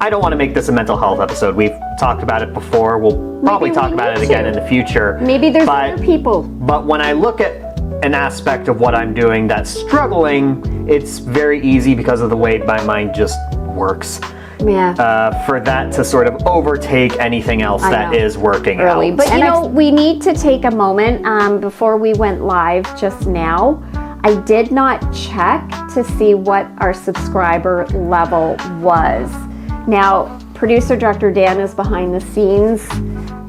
I don't want to make this a mental health episode. We've talked about it before. We'll probably talk about it again in the future. Maybe there's other people. But when I look at an aspect of what I'm doing that's struggling, it's very easy because of the way my mind just works. Yeah. For that to sort of overtake anything else that is working early. out. But you know, we need to take a moment before we went live just now. I did not check to see what our subscriber level was. Now, producer Director Dan is behind the scenes.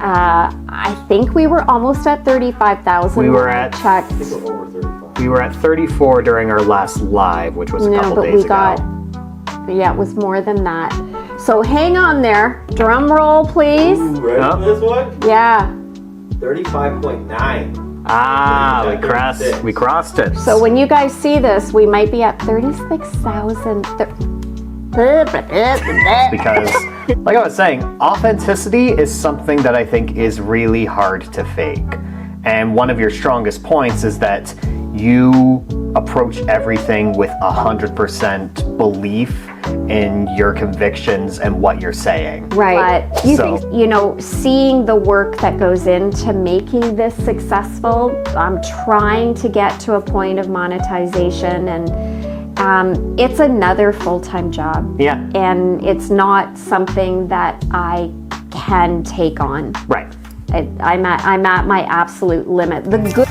I think we were almost at 35,000. We were at I think we're over 35. We were at 34 during our last live, which was a couple days ago. Yeah, it was more than that. So hang on there. Drum roll, please. Ooh, ready for this one? Yeah. 35.9. Ah, we crossed it. So when you guys see this, we might be at 36,000. Because, like I was saying, authenticity is something that I think is really hard to fake. And one of your strongest points is that you approach everything with 100% belief in your convictions and what you're saying. Right. But you think, you know, seeing the work that goes into making this successful, I'm trying to get to a point of monetization, and it's another full-time job. Yeah. And it's not something that I can take on. Right. I'm at my absolute limit. The good.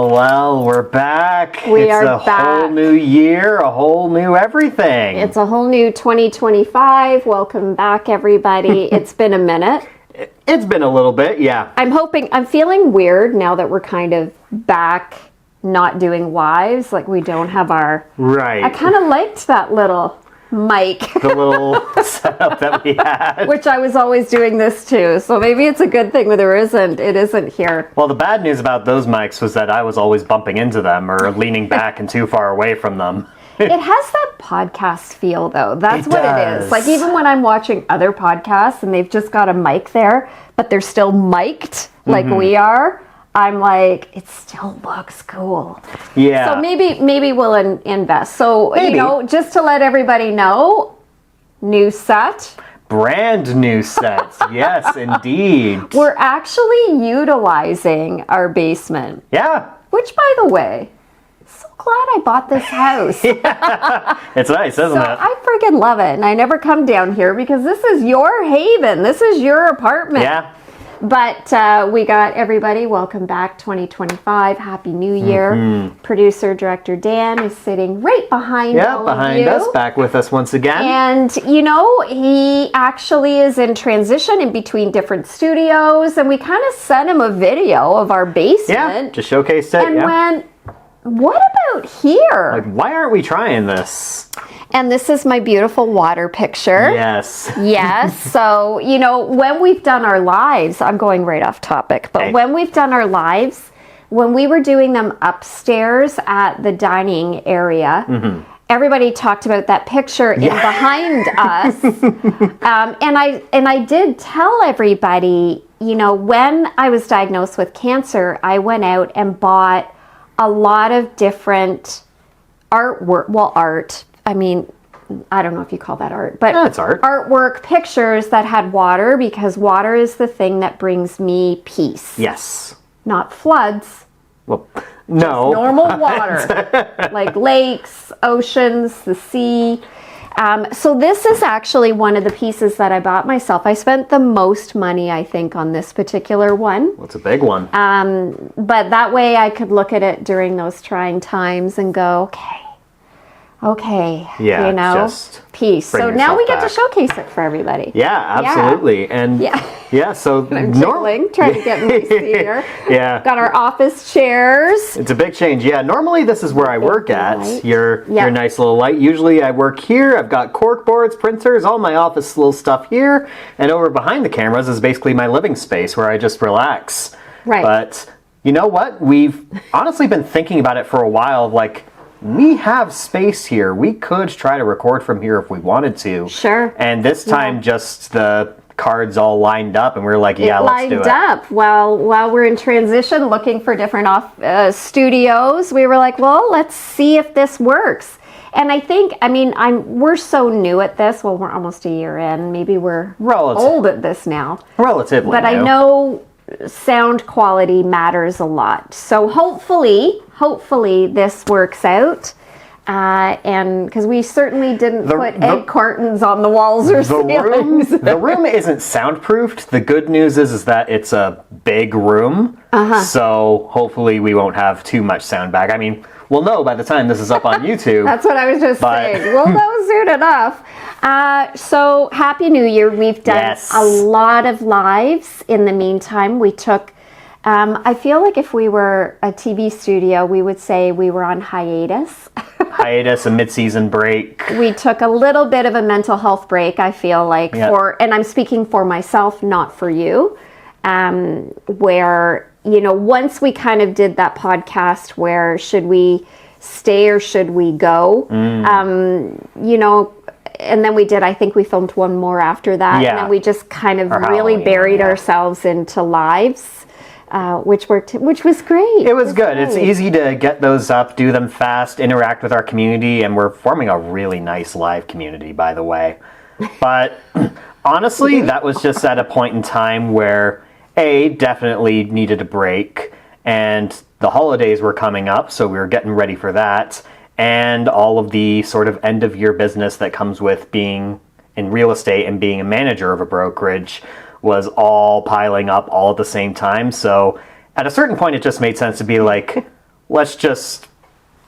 Well, we're back. We it's are a back. whole new year, a whole new everything. It's a whole new 2025. Welcome back, everybody. It's been a minute. It's been a little bit, yeah. I'm feeling weird now that we're kind of back not doing lives. Like we don't have our... Right. I kind of liked that little mic. The little setup that we had. Which I was always doing this too. So maybe it's a good thing when it isn't here. Well, the bad news about those mics was that I was always bumping into them or leaning back and too far away from them. It has that podcast feel though. That's what it is. Like even when I'm watching other podcasts and they've just got a mic there, but they're still mic'd like we are, I'm like, it still looks cool. Yeah. So maybe we'll invest. So, you know, just to let everybody know, new set. Brand new sets. Yes, indeed. We're actually utilizing our basement. Yeah. Which, by the way, so glad I bought this house. It's nice, isn't it? I friggin' love it. And I never come down here because this is your haven. This is your apartment. Yeah. But we got everybody, welcome back 2025. Happy New Year. Producer, Director Dan is sitting right behind all of you. us, back with us once again. And, you know, he actually is in transition in between different studios. And we kind of sent him a video of our basement. Yeah, just showcased it. And went, what about here? Like, why aren't we trying this? And this is my beautiful water picture. Yes. Yes. So, you know, when we've done our lives, I'm going right off topic, but when we've done our lives, when we were doing them upstairs at the dining area, everybody talked about that picture in behind us. And I did tell everybody, you know, when I was diagnosed with cancer, I went out and bought a lot of different artwork. Well, art. I mean, I don't know if you call that art, but it's art. Artwork, pictures that had water, because water is the thing that brings me peace. Yes. Not floods. Well, no. Just normal water. Like lakes, oceans, the sea. So this is actually one of the pieces that I bought myself. I spent the most money, I think, on this particular one. Well, it's a big one. But that way I could look at it during those trying times and go, okay, okay, Yeah, you know, just peace. bring So now yourself we get to back. showcase it for everybody. Yeah, absolutely. And Yeah. so I'm jiggling, trying to get in my seat here. Yeah. Got our office chairs. It's a big change. Yeah, normally this is where I work at. light. Your Yeah. nice little light. Usually I work here. I've got cork boards, printers, all my office little stuff here. And over behind the cameras is basically my living space where I just relax. Right. But you know what? We've honestly been thinking about it for a while. Like, we have space here. We could try to record from here if we wanted to. Sure. And this time just the cards all lined up and we were like, yeah, let's do it. Lined up while we're in transition looking for different studios. We were like, well, let's see if this works. And I think, we're so new at this. Well, we're almost a year in. Maybe we're old at this now. Relatively But I new. know sound quality matters a lot. So hopefully this works out. And because we certainly didn't put egg cartons on the walls or ceilings. The room isn't soundproofed. The good news is that it's a big room. So hopefully we won't have too much sound back. I mean, we'll know by the time this is up on YouTube. That's what I was just saying. We'll know soon enough. So Happy New Year. We've done a lot of lives in the meantime. We took, I feel like if we were a TV studio, we would say we were on hiatus. Hiatus, a mid-season break. We took a little bit of a mental health break, I feel like, and I'm speaking for myself, not for you, where, once we kind of did that podcast where should we stay or should we go, and then I think we filmed one more after that, and then we just kind of really buried ourselves into lives. Which was great. It was good. It's easy to get those up, do them fast, interact with our community, and we're forming a really nice live community, by the way. But honestly, that was just at a point in time where definitely needed a break, and the holidays were coming up, so we were getting ready for that, and all of the sort of end of year business that comes with being in real estate and being a manager of a brokerage was all piling up all at the same time. So at a certain point, it just made sense to be like, let's just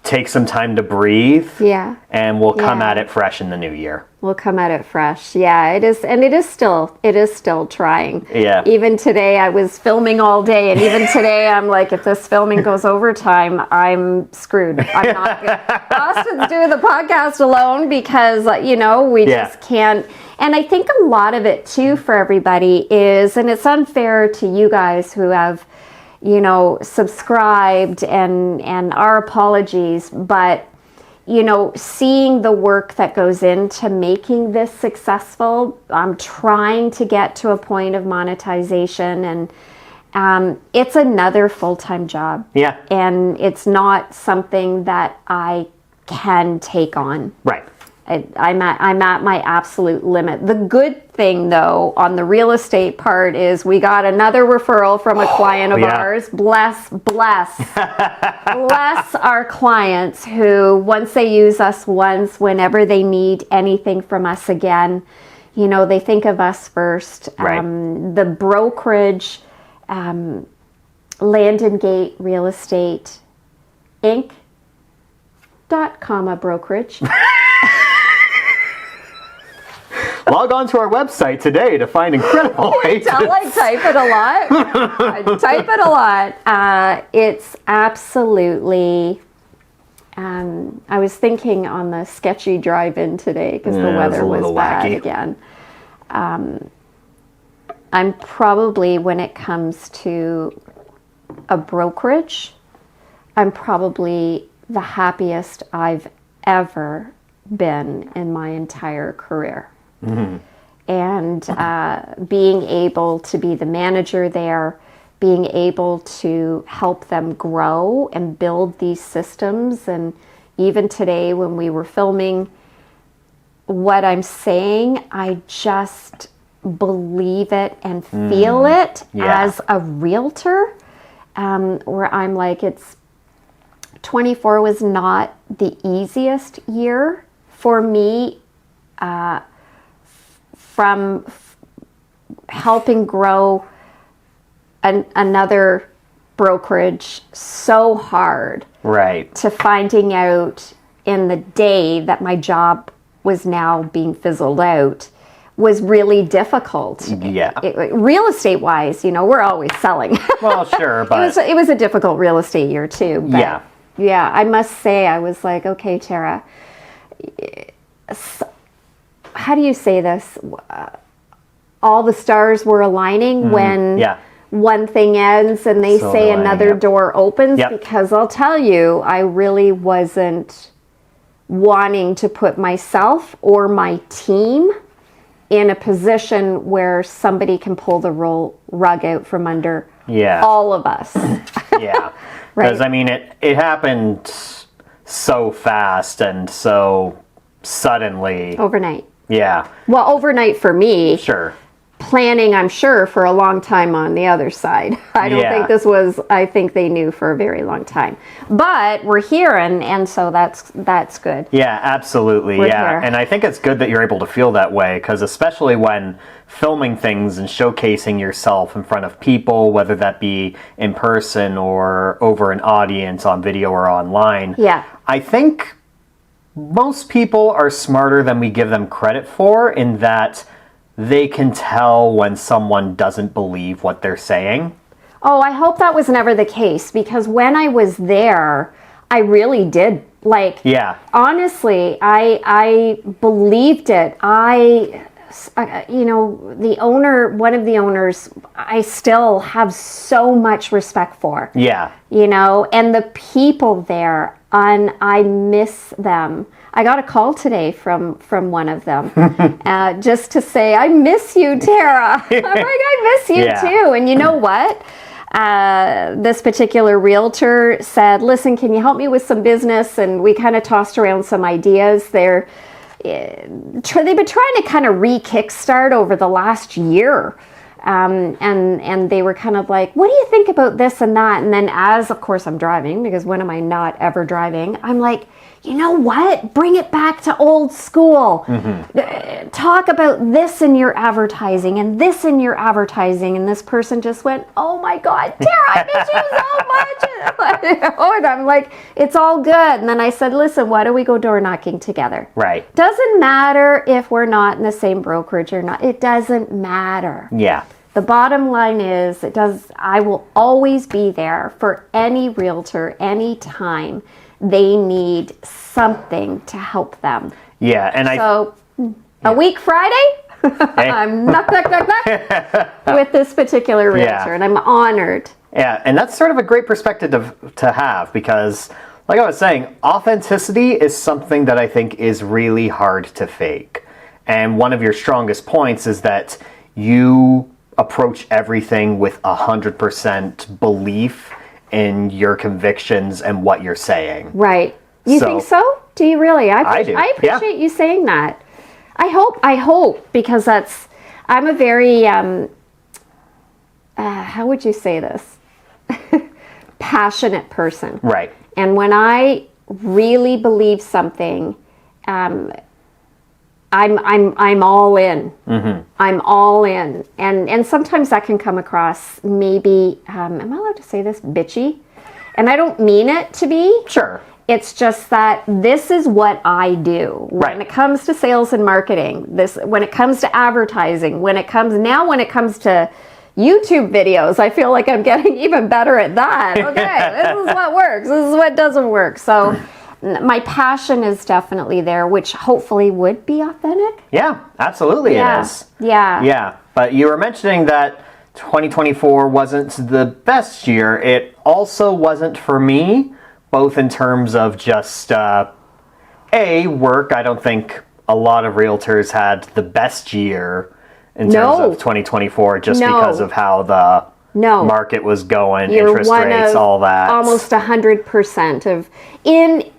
take some time to breathe. Yeah. And we'll come at it fresh in the new year. We'll come at it fresh. Yeah, it is. And it is still trying. Yeah. Even today I was filming all day. And even today I'm like, if this filming goes overtime, I'm screwed. I'm not good. Austin's doing the podcast alone because, we just can't. And I think a lot of it too for everybody is, and it's unfair to you guys who have, subscribed and our apologies, but, seeing the work that goes into making this successful, I'm trying to get to a point of monetization, and it's another full-time job. Yeah. And it's not something that I can take on. Right. I'm at my absolute limit. The good thing, though, on the real estate part is we got another referral from a client of ours. Bless our clients who, once they use us once, whenever they need anything from us again, they think of us first. Right. The brokerage, Land and Gate Real Estate Inc. .brokerage. Log on to our website today to find incredible agents. I type it a lot. It's absolutely. I was thinking on the sketchy drive-in today because the weather was bad again. I'm probably, when it comes to a brokerage, I'm probably the happiest I've ever been in my entire career. Mm-hmm. And being able to be the manager there, being able to help them grow and build these systems. And even today when we were filming, what I'm saying, I just believe it and feel it as a realtor, where I'm like, 24 was not the easiest year for me, from helping grow another brokerage so hard, right, to finding out in the day that my job was now being fizzled out was really difficult. Yeah. Real estate wise, we're always selling. Well, sure, but It was a difficult real estate year too. But Yeah. Yeah, I must say, I was like, okay, Tara, how do you say this? All the stars were aligning when yeah. one thing ends and they Silver say lining, another yep. door opens. Yep. Because I'll tell you, I really wasn't wanting to put myself or my team in a position where somebody can pull the rug out from under Yeah. all of us. Yeah. Right. Because, I mean, it happened so fast and so suddenly. Overnight. Yeah. Well, overnight for me. Sure. Planning, I'm sure, for a long time on the other side. I don't Yeah. think I think they knew for a very long time. But we're here, and so that's good. Yeah, absolutely. We're Yeah. here. And I think it's good that you're able to feel that way, because especially when filming things and showcasing yourself in front of people, whether that be in person or over an audience on video or online. Yeah. I think most people are smarter than we give them credit for, in that they can tell when someone doesn't believe what they're saying. Oh, I hope that was never the case, because when I was there, I really did. Like, Yeah. honestly, I believed it. The owner, one of the owners, I still have so much respect for. Yeah. And the people there, and I miss them. I got a call today from one of them, just to say, I miss you, Tara. I'm like, I miss you Yeah. too. And you know what? This particular realtor said, listen, can you help me with some business? And we kind of tossed around some ideas. They've been trying to kind of re-kickstart over the last year. And they were kind of like, what do you think about this and that? And then as, of course, I'm driving, because when am I not ever driving? I'm like, you know what? Bring it back to old school. Talk about this in your advertising and this in your advertising. And this person just went, oh my God, Tara, I miss you so much. And I'm like, it's all good. And then I said, listen, why don't we go door knocking together? Right. Doesn't matter if we're not in the same brokerage or not. It doesn't matter. Yeah. The bottom line is, I will always be there for any realtor, anytime they need something to help them. Yeah. And So, a week Friday, I'm knock, with this particular realtor, Yeah. and I'm honored. Yeah, and that's sort of a great perspective to have, because, like I was saying, authenticity is something that I think is really hard to fake. And one of your strongest points is that you approach everything with 100% belief in your convictions and what you're saying. Right. You think so? Do you really? I do, I yeah. appreciate you saying that. I hope, because I'm a very, how would you say this? Passionate person. Right. And when I really believe something, I'm all in. I'm all in, and sometimes that can come across maybe. Am I allowed to say this? Bitchy, and I don't mean it to be. Sure. It's just that this is what I do when Right. it comes to sales and marketing. When it comes to advertising, when it comes to YouTube videos, I feel like I'm getting even better at that. Okay, this is what works. This is what doesn't work. So my passion is definitely there, which hopefully would be authentic. Yeah, absolutely Yeah. it is. Yeah. Yeah, but you were mentioning that 2024 wasn't the best year. It also wasn't for me, both in terms of just, work. I don't think a lot of realtors had the best year in terms of 2024, just because of how the market was going, interest rates, all that. Almost 100% of in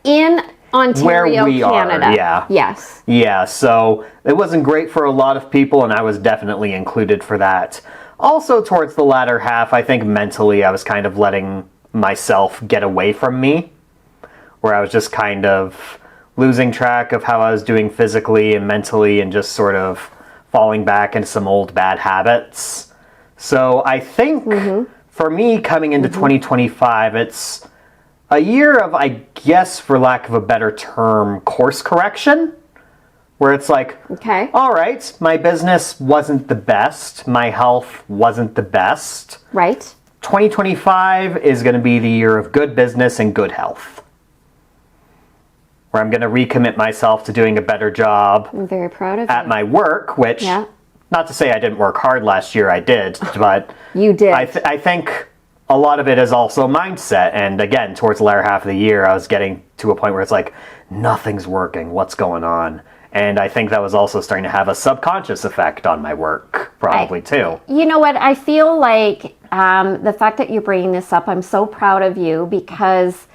Ontario, Where we Canada. are, yeah. Yes. Yeah, so it wasn't great for a lot of people, and I was definitely included for that. Also, towards the latter half, I think mentally I was kind of letting myself get away from me, where I was just kind of losing track of how I was doing physically and mentally, and just sort of falling back into some old bad habits. So I think for me, coming into 2025, it's a year of, I guess, for lack of a better term, course correction, where it's like, Okay. all right, my business wasn't the best, my health wasn't the best. Right. 2025 is going to be the year of good business and good health, where I'm going to recommit myself to doing a better job I'm very proud of at you. my work, which, Yeah. not to say I didn't work hard last year, I did, but You did. I think a lot of it is also mindset. And again, towards the latter half of the year, I was getting to a point where it's like, nothing's working, what's going on? And I think that was also starting to have a subconscious effect on my work, probably too. You know what? I feel like the fact that you're bringing this up, I'm so proud of you, because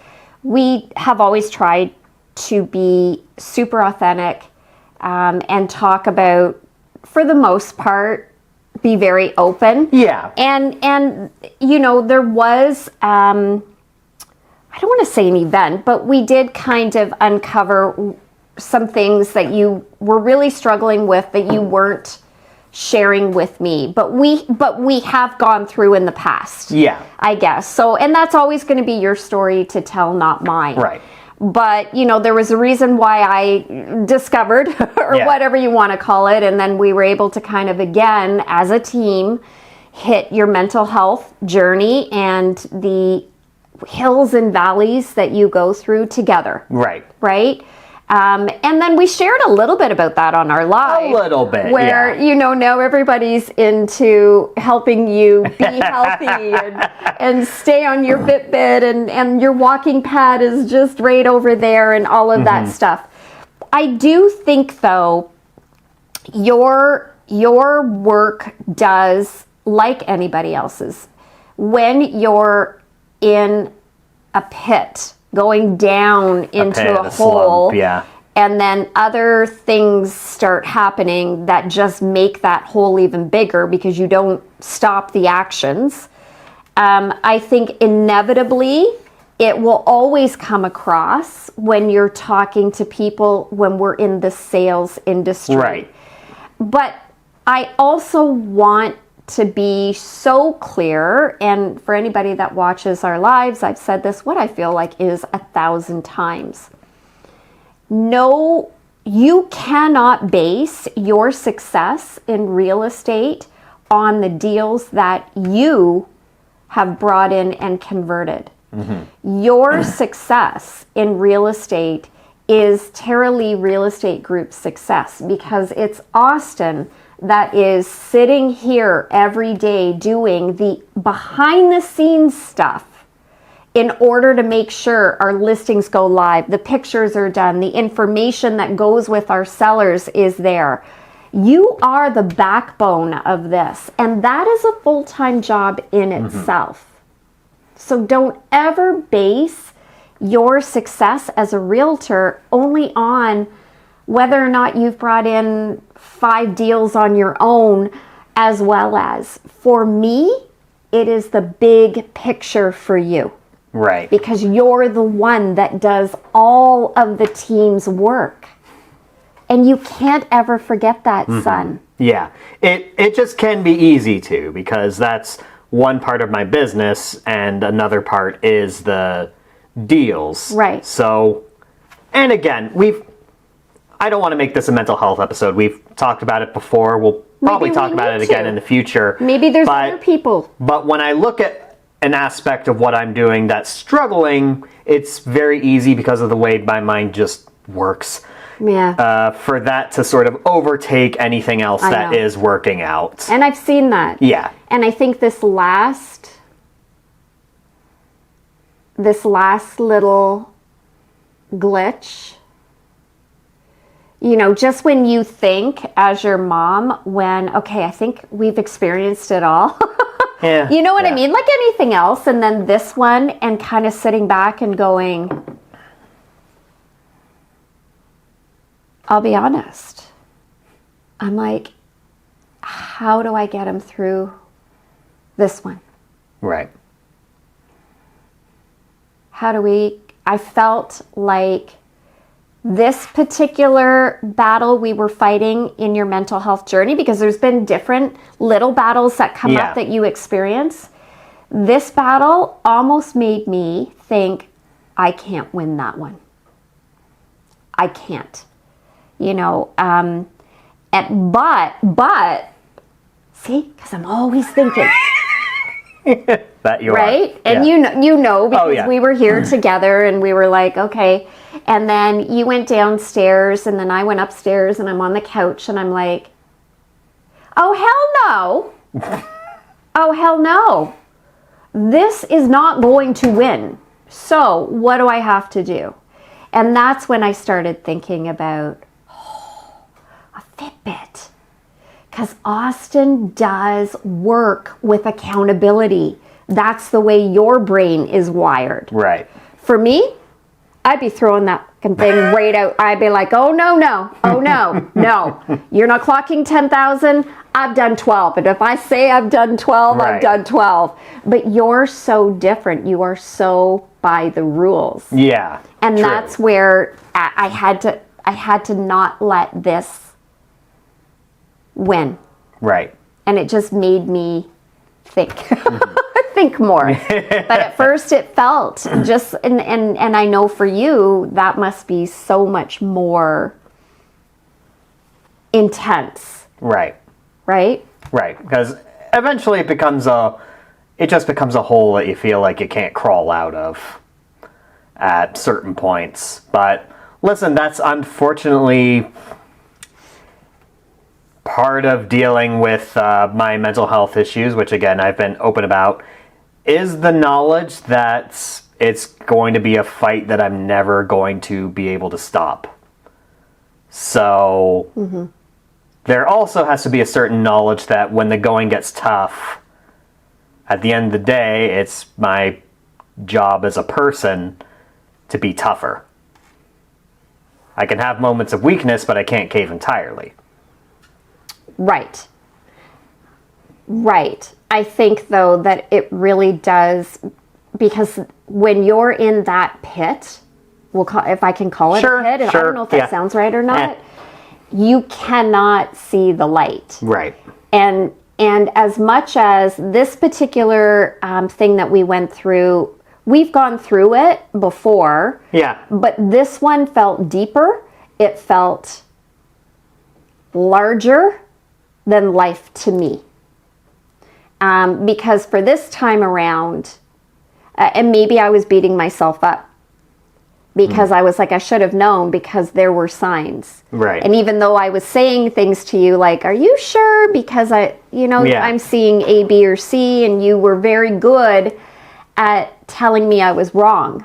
we have always tried to be super authentic and talk about, for the most part, be very open. Yeah. And you know, there was I don't want to say an event, but we did kind of uncover some things that you were really struggling with that you weren't sharing with me, but we have gone through in the past. Yeah. I guess. So, and that's always going to be your story to tell, not mine. Right. But, you know, there was a reason why I discovered, or Yeah. whatever you want to call it, and then we were able to kind of, again, as a team, hit your mental health journey and the hills and valleys that you go through together. Right. Right? And then we shared a little bit about that on our live. A little bit, Where, yeah. you know, now everybody's into helping you be healthy and stay on your Fitbit, and your walking pad is just right over there and all of that stuff. I do think, though, your work does, like anybody else's, when you're in a pit, going down into pit, a a hole, slump, yeah. and then other things start happening that just make that hole even bigger because you don't stop the actions. I think inevitably it will always come across when you're talking to people when we're in the sales industry. Right. But I also want to be so clear, and for anybody that watches our lives, I've said this, what I feel like is 1,000 times. No, you cannot base your success in real estate on the deals that you have brought in and converted. Your success in real estate is Tara Lee Real Estate Group's success, because it's Austin that is sitting here every day doing the behind the scenes stuff in order to make sure our listings go live, the pictures are done, the information that goes with our sellers is there. You are the backbone of this, and that is a full-time job in itself. So don't ever base your success as a realtor only on whether or not you've brought in 5 deals on your own, as well as, for me, it is the big picture for you. Right. Because you're the one that does all of the team's work. And you can't ever forget that, son. Yeah. It just can be easy to, because that's one part of my business and another part is the deals. Right. So, and again, I don't want to make this a mental health episode. We've talked about it before. We'll probably Maybe talk we about need it again to. in the future. Maybe there's But- other people. But when I look at an aspect of what I'm doing that's struggling, it's very easy because of the way my mind just works. Yeah. For that to sort of overtake anything else I that know. is working out. And I've seen that. Yeah. And I think this last little glitch, you know, just when you think as your mom, okay, I think we've experienced it all. Yeah. You know what I Yeah. mean? Like anything else. And then this one, and kind of sitting back and going, I'll be honest. I'm like, how do I get him through this one? Right. I felt like this particular battle we were fighting in your mental health journey, because there's been different little battles that come Yeah. up that you experience. This battle almost made me think, I can't win that one. I can't. You know, but see, because I'm always thinking. That you right? are. And Yeah. you know because yeah. we were here together and we were like, okay. And then you went downstairs and then I went upstairs and I'm on the couch and I'm like, oh hell no. Oh hell no. This is not going to win. So what do I have to do? And that's when I started thinking about a Fitbit. Because Austin does work with accountability. That's the way your brain is wired. Right. For me, I'd be throwing that thing right out. I'd be like, oh, no. No. You're not clocking 10,000. I've done 12. And if I say I've done 12, Right. I've done 12. But you're so different. You are so by the rules. Yeah. And true. that's where I had to not let this win. Right. And it just made me think. Think more. But at first it felt just and I know for you that must be so much more intense. Right. Right? Right. Because eventually it just becomes a hole that you feel like you can't crawl out of at certain points. But listen, that's unfortunately part of dealing with my mental health issues, which again I've been open about, is the knowledge that it's going to be a fight that I'm never going to be able to stop. So there also has to be a certain knowledge that when the going gets tough, at the end of the day, it's my job as a person to be tougher. I can have moments of weakness, but I can't cave entirely. Right. Right. I think though that it really does, because when you're in that pit, if I can call it Sure, a pit, and I sure, don't know if that yeah. sounds right or not, Eh. you cannot see the light. Right. And as much as this particular thing that we went through, we've gone through it before. Yeah. But this one felt deeper. It felt larger than life to me. Because for this time around, and maybe I was beating myself up because I was like, I should have known because there were signs. Right. And even though I was saying things to you like, are you sure? Because Yeah. I'm seeing A, B, or C, and you were very good at telling me I was wrong.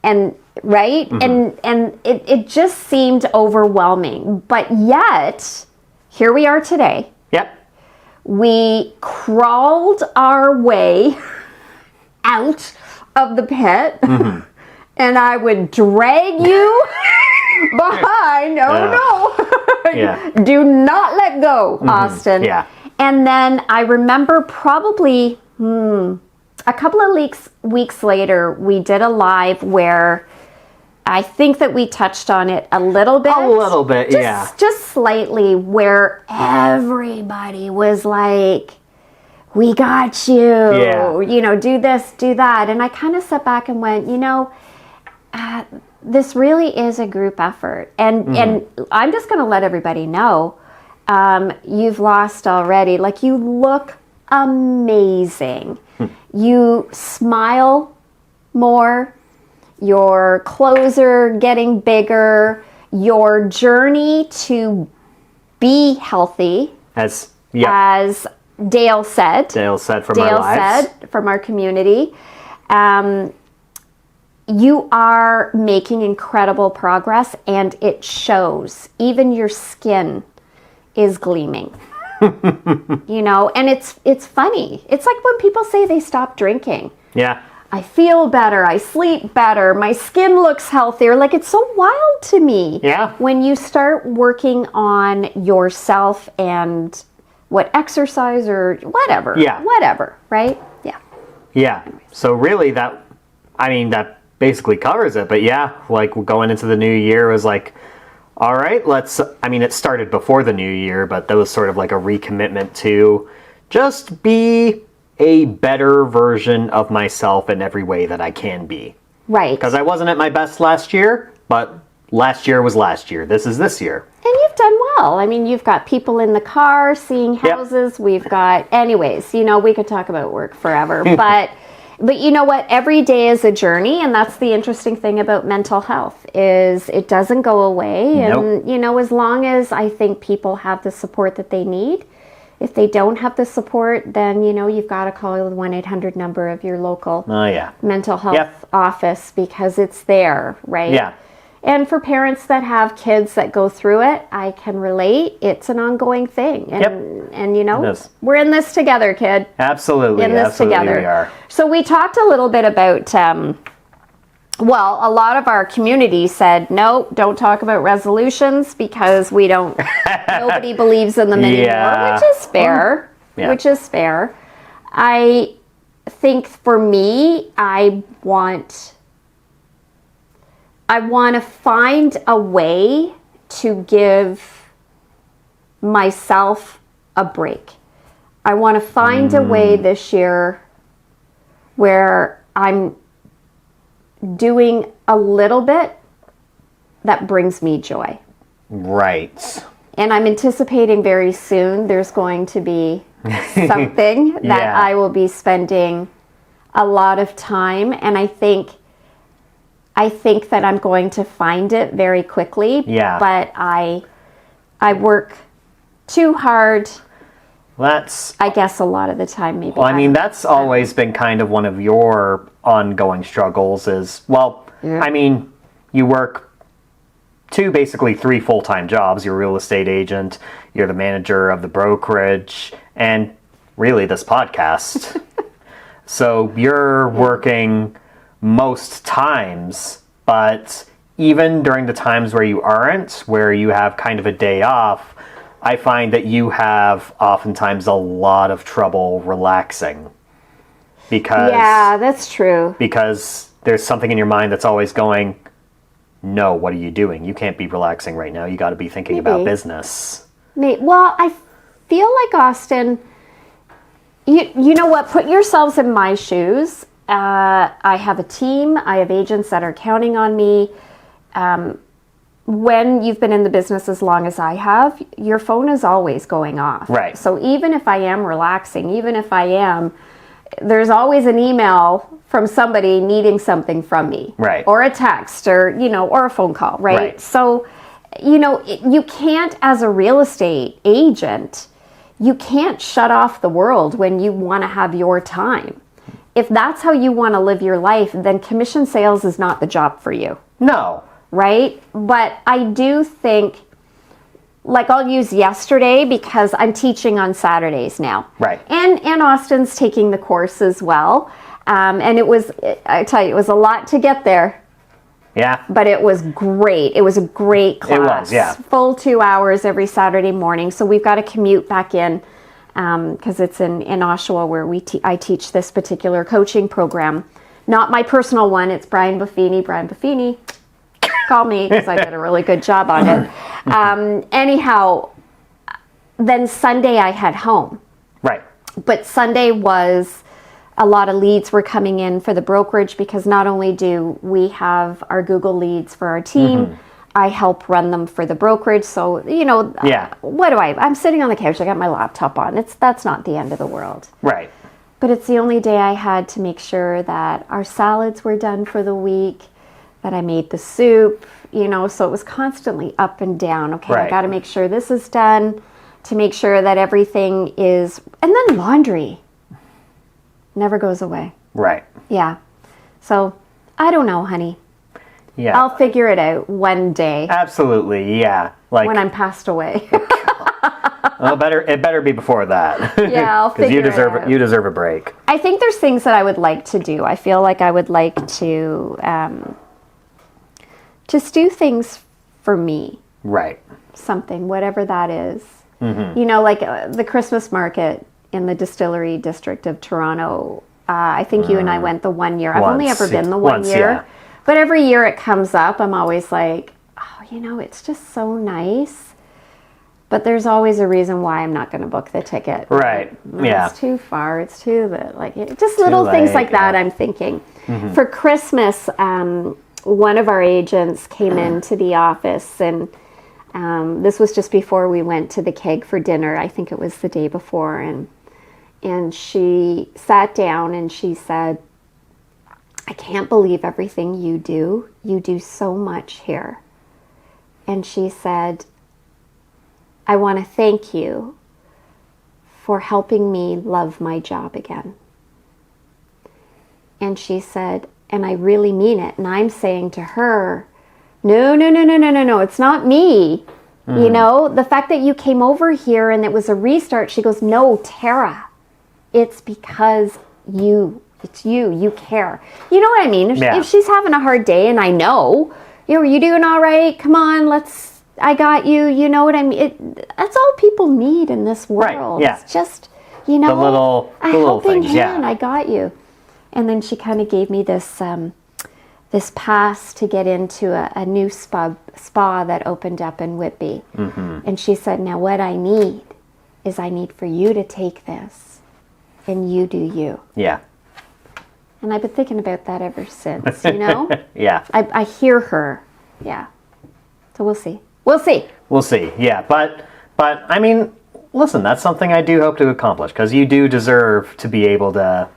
And right? And it just seemed overwhelming. But yet, here we are today. Yep. We crawled our way out of the pit, and I would drag you behind. Yeah. Do not let go, Austin. Yeah. And then I remember probably a couple of weeks later, we did a live where I think that we touched on it a little bit. A little bit, yeah. Just slightly, where everybody was like, we got you. Yeah. You know, do this, do that. And I kind of sat back and went, this really is a group effort. And I'm just going to let everybody know, you've lost already. Like, you look amazing. You smile more. Your clothes are getting bigger. Your journey to be healthy, As Dale said. Dale said from our lives. said from our community. You are making incredible progress, and it shows. Even your skin is gleaming. And it's funny. It's like when people say they stop drinking. Yeah. I feel better, I sleep better, my skin looks healthier. Like, it's so wild to me. Yeah. When you start working on yourself and what exercise or whatever. Yeah. Whatever, right? Yeah. Yeah. So really that basically covers it. But yeah, like going into the new year was like, all right, it started before the new year, but that was sort of like a recommitment to just be a better version of myself in every way that I can be. Right. Because I wasn't at my best last year, but last year was last year. This is this year. And you've done well. I mean, you've got people in the car seeing houses. We've got, anyways, we could talk about work forever, but you know what? Every day is a journey, and that's the interesting thing about mental health is it doesn't go away. And, as long as I think people have the support that they need, if they don't have the support, then, you've got to call the 1-800 number of your local mental health office because it's there, right? Yeah. And for parents that have kids that go through it, I can relate. It's an ongoing thing. And It is. we're in this together, kid. Absolutely. In this Absolutely together. we are. So we talked a little bit about, a lot of our community said, no, don't talk about resolutions because nobody believes in them anymore, which is fair. Which is fair. I think for me, I want to find a way to give myself a break. I want to find a way this year where I'm doing a little bit that brings me joy. Right. And I'm anticipating very soon there's going to be something that I will be spending a lot of time, and I think that I'm going to find it very quickly. Yeah. But I work too hard. I guess a lot of the time, maybe. Well, I mean, that's always been kind of one of your ongoing struggles is, I mean, you work basically three full-time jobs. You're a real estate agent, you're the manager of the brokerage, and really this podcast. So you're working most times, but even during the times where you aren't, where you have kind of a day off, I find that you have oftentimes a lot of trouble relaxing because that's true. Because there's something in your mind that's always going, no, what are you doing? You can't be relaxing right now. You got to be thinking about business. Well, I feel like, Austin, you know what? Put yourselves in my shoes. I have a team. I have agents that are counting on me. When you've been in the business as long as I have, your phone is always going off. Right. So even if I am relaxing, there's always an email from somebody needing something from me. Right. Or a text or a phone call, right? So, you can't, as a real estate agent, you can't shut off the world when you want to have your time. If that's how you want to live your life, then commission sales is not the job for you. No. Right? But I do think, I'll use yesterday because I'm teaching on Saturdays now. Right. And Austin's taking the course as well. And I tell you, it was a lot to get there. Yeah. But it was great. It was a great class. It was, yeah. Full 2 hours every Saturday morning. So we've got to commute back in because it's in Oshawa where I teach this particular coaching program. Not my personal one. It's Brian Buffini. Brian Buffini, call me because I did a really good job on it. Anyhow, then Sunday I had home. Right. But Sunday was a lot of leads were coming in for the brokerage because not only do we have our Google leads for our team, I help run them for the brokerage. So, what do I'm sitting on the couch, I got my laptop on. That's not the end of the world. Right. But it's the only day I had to make sure that our salads were done for the week, that I made the soup, so it was constantly up and down. Okay, Right. I got to make sure this is done, to make sure that everything is, and then laundry never goes away. Right. Yeah. So, I don't know, honey. Yeah. I'll figure it out one day Absolutely, yeah. when I'm passed away. It better be before that. Yeah, I'll because figure it out. You deserve a break. I think there's things that I would like to do. I feel like I would like to just do things for me. Right. Something, whatever that is. Like the Christmas market in the Distillery District of Toronto. I think you and I went the 1 year. I've only ever been the 1 year. Yeah. But every year it comes up, I'm always like, it's just so nice But there's always a reason why I'm not going to book the ticket. Right. Yeah. It's too far. It's too just little things late, like that. yeah. I'm thinking. For Christmas, one of our agents came into the office, and this was just before we went to the Keg for dinner. I think it was the day before, and she sat down and she said, "I can't believe everything you do. You do so much here." And she said, "I want to thank you for helping me love my job again." And she said, and I really mean it. And I'm saying to her, no, it's not me. You know, the fact that you came over here and it was a restart, she goes, "No, Tara, it's because it's you care." You know what I mean? Yeah. If she's having a hard day, and I know, are you doing all right? Come on, I got you. You know what I mean? That's all people need in this world. Right, yeah. It's just, you know, The little helping things, yeah. hand. I got you. And then she kind of gave me this this pass to get into a new spa that opened up in Whitby. And she said, "Now what I need is I need for you to take this and you do you." Yeah. And I've been thinking about that ever since, you know? Yeah. I hear her. Yeah. So we'll see. We'll see. We'll see. Yeah. But I mean, listen, that's something I do hope to accomplish, because you do deserve to be able to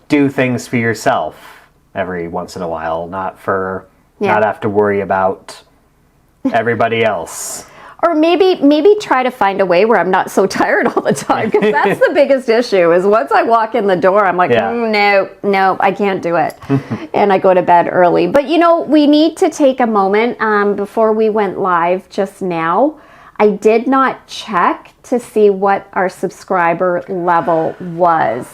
do things for yourself every once in a while, not have to worry about everybody else. Or maybe try to find a way where I'm not so tired all the time, because that's the biggest issue. Is once I walk in the door, I'm like, Yeah. No, I can't do it, and I go to bed early. But you know, we need to take a moment before we went live just now. I did not check to see what our subscriber level was.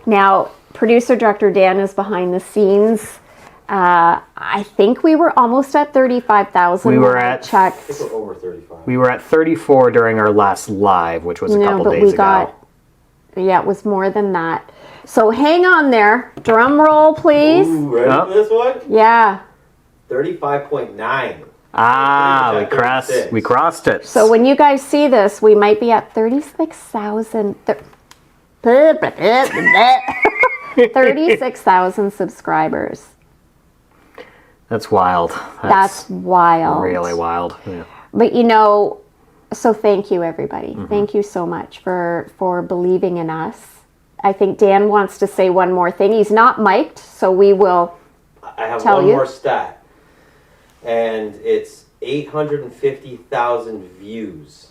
Now, producer director Dan is behind the scenes. I think we were almost at 35,000. We were when I at- checked. I think we're over 35. We were at 34 during our last live, which was a couple days ago. Yeah, it was more than that. So hang on there. Drum roll, please. Ooh, ready Oh. for this one? Yeah. 35.9. Ah, Pretty much at we crossed it. So when you guys see this, we might be at 36,000. 36,000 subscribers. That's wild. That's wild. really wild. Yeah. But you know, so thank you everybody. Thank you so much for believing in us. I think Dan wants to say one more thing. He's not mic'd, so we will. I have Tell one you. more stat. And it's 850,000 views,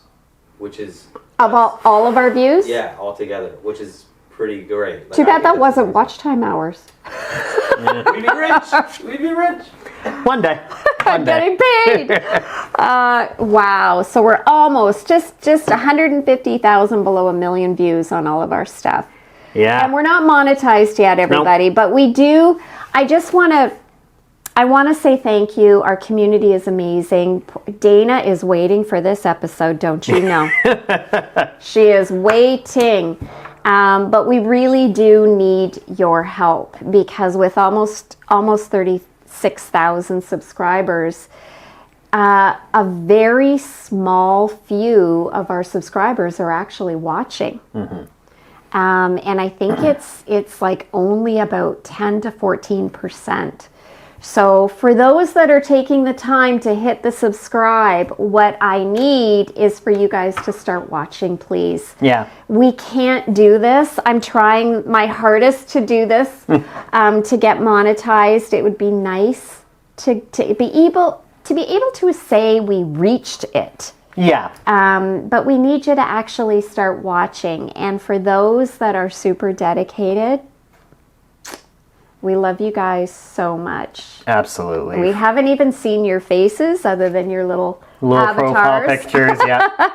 which is... Of all of our views? Yeah, altogether, which is pretty great. Like, Too I bad think that that's wasn't amazing. watch time hours. We'd be rich. We'd be rich. One day. I'm getting paid. Wow. So we're almost just 150,000 below 1 million views on all of our stuff. Yeah. And we're not monetized yet, everybody, but we do. I want to say thank you. Our community is amazing. Dana is waiting for this episode, don't you know? She is waiting. But we really do need your help, because with almost 36,000 subscribers, a very small few of our subscribers are actually watching. And I think it's like only about 10 to 14%. So for those that are taking the time to hit the subscribe, what I need is for you guys to start watching, please. Yeah. We can't do this. I'm trying my hardest to do this, to get monetized. It would be nice to be able to say we reached it. Yeah. But we need you to actually start watching. And for those that are super dedicated, we love you guys so much. Absolutely. We haven't even seen your faces other than your little profile avatars. pictures, yeah.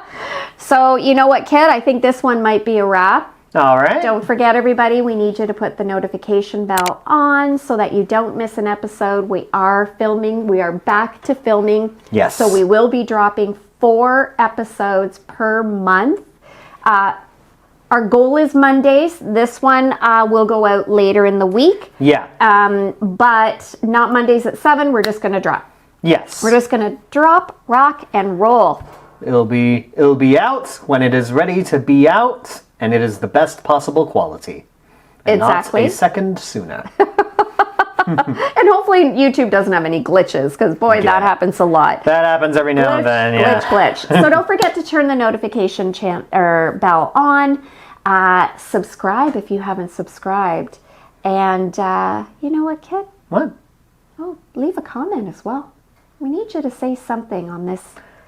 So you know what, kid? I think this one might be a wrap. All right. Don't forget, everybody, we need you to put the notification bell on so that you don't miss an episode. We are filming. We are back to filming. Yes. So we will be dropping 4 episodes per month. Our goal is Mondays. This one will go out later in the week. Yeah. But not Mondays at 7. We're just going to drop. Yes. We're just going to drop, rock, and roll. It'll be out when it is ready to be out, and it is the best possible quality. And Exactly. Not a second sooner. And hopefully YouTube doesn't have any glitches, because boy, that happens a lot. That happens every now and then. Yeah. Glitch. So don't forget to turn the notification bell on. Subscribe if you haven't subscribed. And you know what, Kit? What? Oh, leave a comment as well. We need you to say something on this.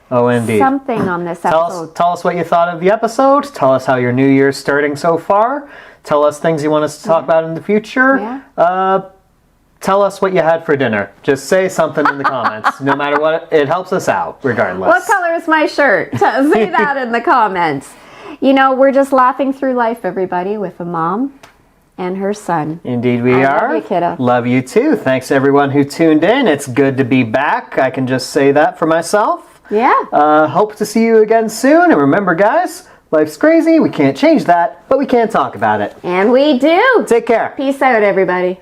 Oh, indeed. Something on this episode. Tell us what you thought of the episode. Tell us how your new year's starting so far. Tell us things you want us to talk about in the future. Yeah. Tell us what you had for dinner. Just say something in the comments. No matter what, it helps us out, regardless. What color is my shirt? Say that in the comments. You know, we're just laughing through life, everybody, with a mom and her son. Indeed we I are. love you, kiddo. Love you too. Thanks everyone who tuned in. It's good to be back. I can just say that for myself. Yeah. Hope to see you again soon. And remember, guys, life's crazy. We can't change that, but we can talk about it. And we do. Take care. Peace out, everybody.